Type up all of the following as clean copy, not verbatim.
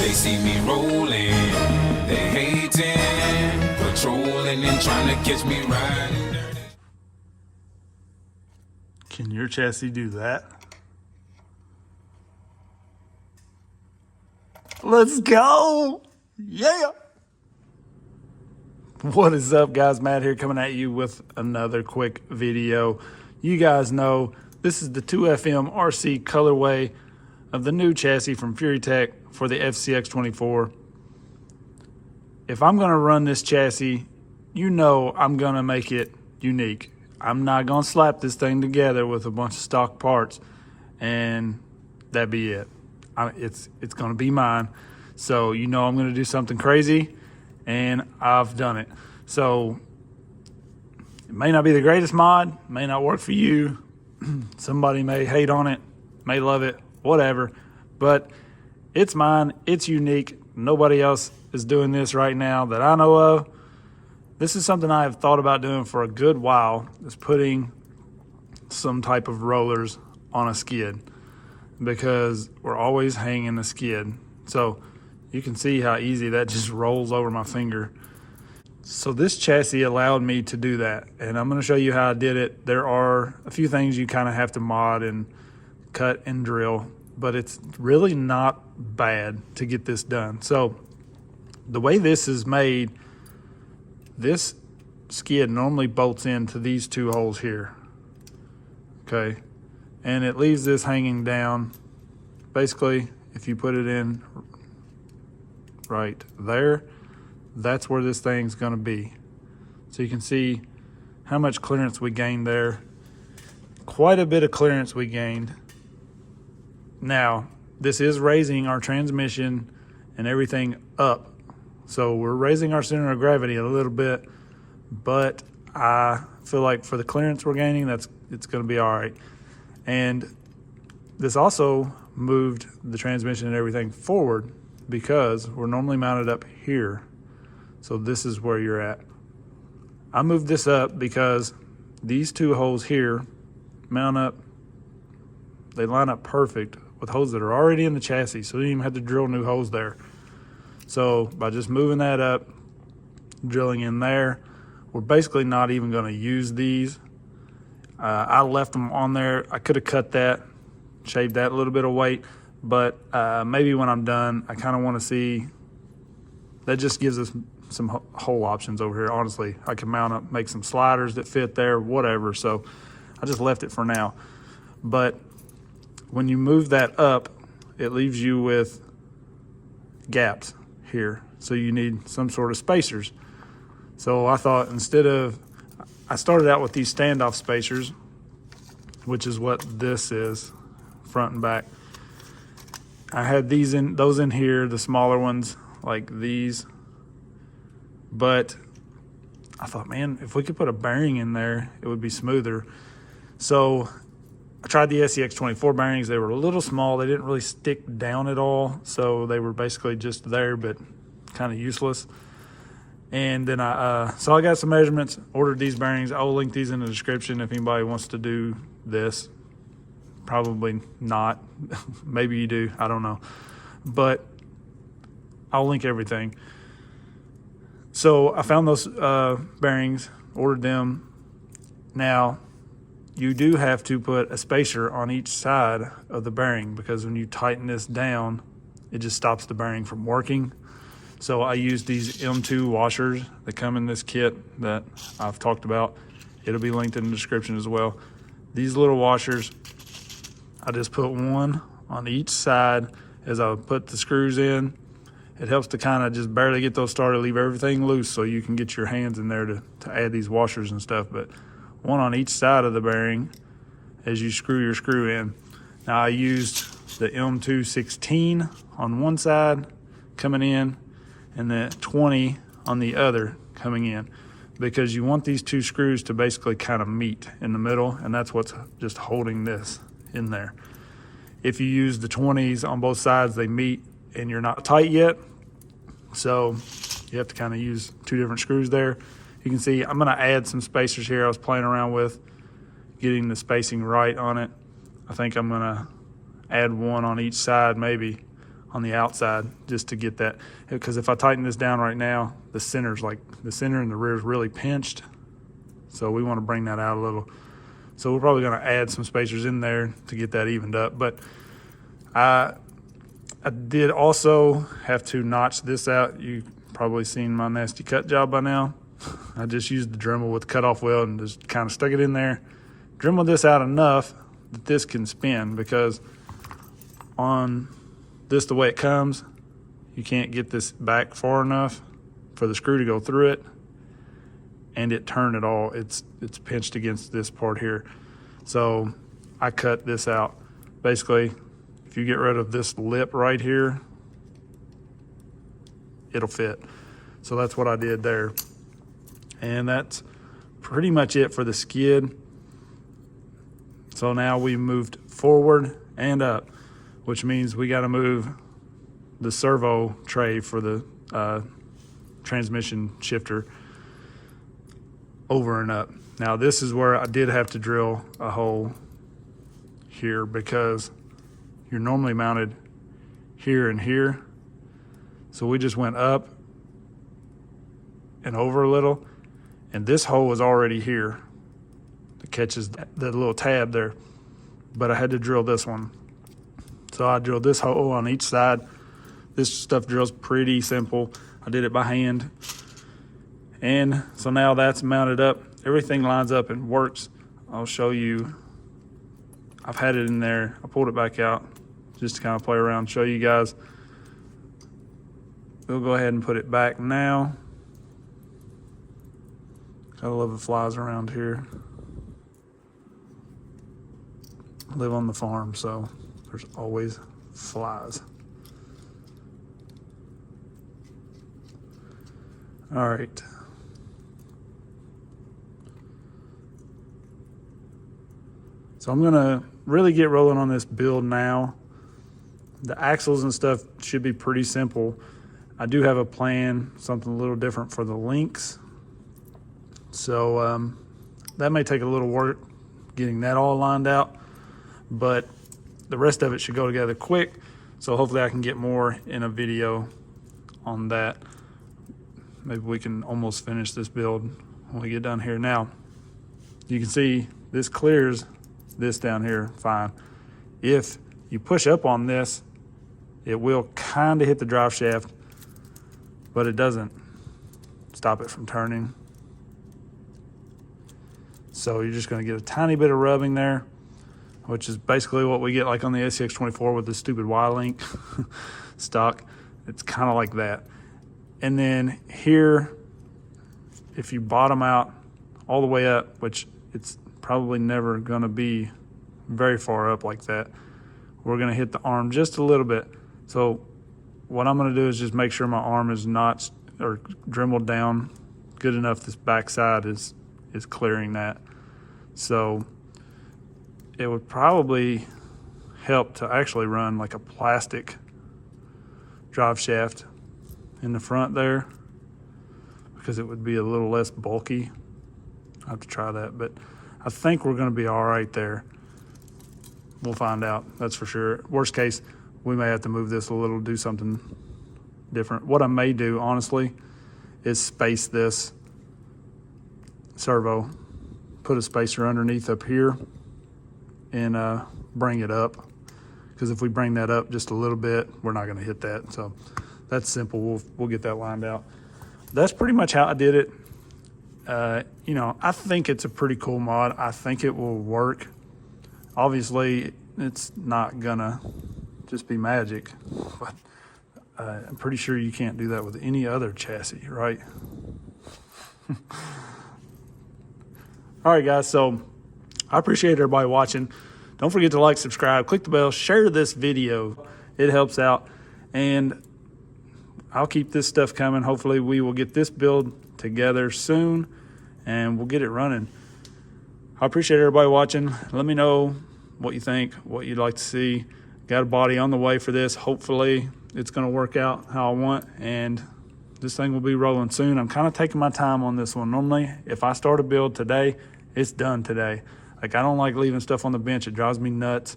They see me rolling, they hating, patrolling and trying to catch me riding dirty. Can your chassis do that? Let's go! Yeah! What is up, guys? Matt here, coming at you with another quick video. You guys know this is the 2FM RC colorway of the new chassis from Furitek for the FCX24. If I'm gonna run this chassis, you know I'm gonna make it unique. I'm not gonna slap this thing together with a bunch of stock parts and that be it. It's gonna be mine. So you know I'm gonna do something crazy, and I've done it. So it may not be the greatest mod, may not work for you. Somebody may hate on it, may love it, whatever, but it's mine, it's unique. Nobody else is doing this right now that I know of. This is something I have thought about doing for a good while, is putting some type of rollers on a skid, because we're always hanging a skid. So you can see how easy that just rolls over my finger. So this chassis allowed me to do that, and I'm gonna show you how I did it. There are a few things you kind of have to mod and cut and drill, but it's really not bad to get this done. So the way this is made, this skid normally bolts into these two holes here, okay? And it leaves this hanging down. Basically, if you put it in right there, that's where this thing's gonna be. So you can see how much clearance we gained there. Quite a bit of clearance we gained. Now, this is raising our transmission and everything up. So we're raising our center of gravity a little bit, but I feel like for the clearance we're gaining, it's gonna be all right. And this also moved the transmission and everything forward, because we're normally mounted up here. So this is where you're at. I moved this up because these two holes here mount up, they line up perfect with holes that are already in the chassis, so you don't even have to drill new holes there. So by just moving that up, drilling in there, we're basically not even gonna use these. I left them on there. I could have cut that, shaved that little bit of weight, but maybe when I'm done, I kind of want to see. That just gives us some hole options over here. Honestly, I can mount up, make some sliders that fit there, whatever. So I just left it for now. But when you move that up, it leaves you with gaps here. So you need some sort of spacers. So I thought, I started out with these standoff spacers, which is what this is, front and back. I had those in here, the smaller ones like these. But I thought, man, if we could put a bearing in there, it would be smoother. So I tried the FCX24 bearings. They were a little small. They didn't really stick down at all. So they were basically just there, but kind of useless. And then so I got some measurements, ordered these bearings. I'll link these in the description if anybody wants to do this. Probably not. Maybe you do, I don't know. But I'll link everything. So I found those bearings, ordered them. Now, you do have to put a spacer on each side of the bearing, because when you tighten this down, it just stops the bearing from working. So I used these M2 washers that come in this kit that I've talked about. It'll be linked in the description as well. These little washers, I just put one on each side as I put the screws in. It helps to kind of just barely get those started, leave everything loose so you can get your hands in there to add these washers and stuff. But one on each side of the bearing as you screw your screw in. Now I used the M216 on one side coming in, and the 20 on the other coming in, because you want these two screws to basically kind of meet in the middle, and that's what's just holding this in there. If you use the 20s on both sides, they meet and you're not tight yet, so you have to kind of use two different screws there. You can see I'm gonna add some spacers here. I was playing around with getting the spacing right on it. I think I'm gonna add one on each side maybe on the outside just to get that, because if I tighten this down right now, the center and the rear is really pinched, so we want to bring that out a little. So we're probably going to add some spacers in there to get that evened up. But I did also have to notch this out. You probably seen my nasty cut job by now. I just used the Dremel with the cutoff weld and just kind of stuck it in there. Dremel this out enough that this can spin, because on this, the way it comes, you can't get this back far enough for the screw to go through it and it turn at all. It's pinched against this part here. So I cut this out. Basically, if you get rid of this lip right here, it'll fit. So that's what I did there. And that's pretty much it for the skid. So now we moved forward and up, which means we got to move the servo tray for the transmission shifter over and up. Now this is where I did have to drill a hole here, because you're normally mounted here and here. So we just went up and over a little, and this hole was already here. It catches that little tab there, but I had to drill this one. So I drilled this hole on each side. This stuff drills pretty simple. I did it by hand. And so now that's mounted up. Everything lines up and works. I'll show you. I've had it in there. I pulled it back out just to kind of play around, show you guys. We'll go ahead and put it back now. I love the flies around here. I live on the farm, so there's always flies. All right. So I'm gonna really get rolling on this build now. The axles and stuff should be pretty simple. I do have a plan, something a little different for the links. So that may take a little work getting that all lined out, but the rest of it should go together quick. So hopefully I can get more in a video on that. Maybe we can almost finish this build when we get done here. Now, you can see this clears this down here fine. If you push up on this, it will kind of hit the drive shaft, but it doesn't stop it from turning. So you're just going to get a tiny bit of rubbing there, which is basically what we get like on the FCX24 with the stupid Y-link stock. It's kind of like that. And then here, if you bottom out all the way up, which it's probably never going to be very far up like that, we're going to hit the arm just a little bit. So what I'm going to do is just make sure my arm is notched or dremeled down good enough. This back side is clearing that. So it would probably help to actually run like a plastic drive shaft in the front there, because it would be a little less bulky. I have to try that, but I think we're going to be all right there. We'll find out, that's for sure. Worst case, we may have to move this a little, do something different. What I may do, honestly, is space this servo, put a spacer underneath up here, and bring it up. Because if we bring that up just a little bit, we're not going to hit that. So that's simple. We'll get that lined out. That's pretty much how I did it. You know, I think it's a pretty cool mod. I think it will work. Obviously, it's not gonna just be magic, but I'm pretty sure you can't do that with any other chassis, right? All right, guys, so I appreciate everybody watching. Don't forget to like, subscribe, click the bell, share this video. It helps out, and I'll keep this stuff coming. Hopefully we will get this build together soon and we'll get it running. I appreciate everybody watching. Let me know what you think, what you'd like to see. Got a body on the way for this. Hopefully it's going to work out how I want, and this thing will be rolling soon. I'm kind of taking my time on this one. Normally, if I start a build today, it's done today. Like, I don't like leaving stuff on the bench. It drives me nuts.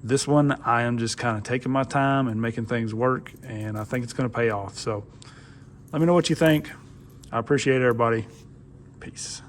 This one, I am just kind of taking my time and making things work, and I think it's going to pay off. So let me know what you think. I appreciate everybody. Peace.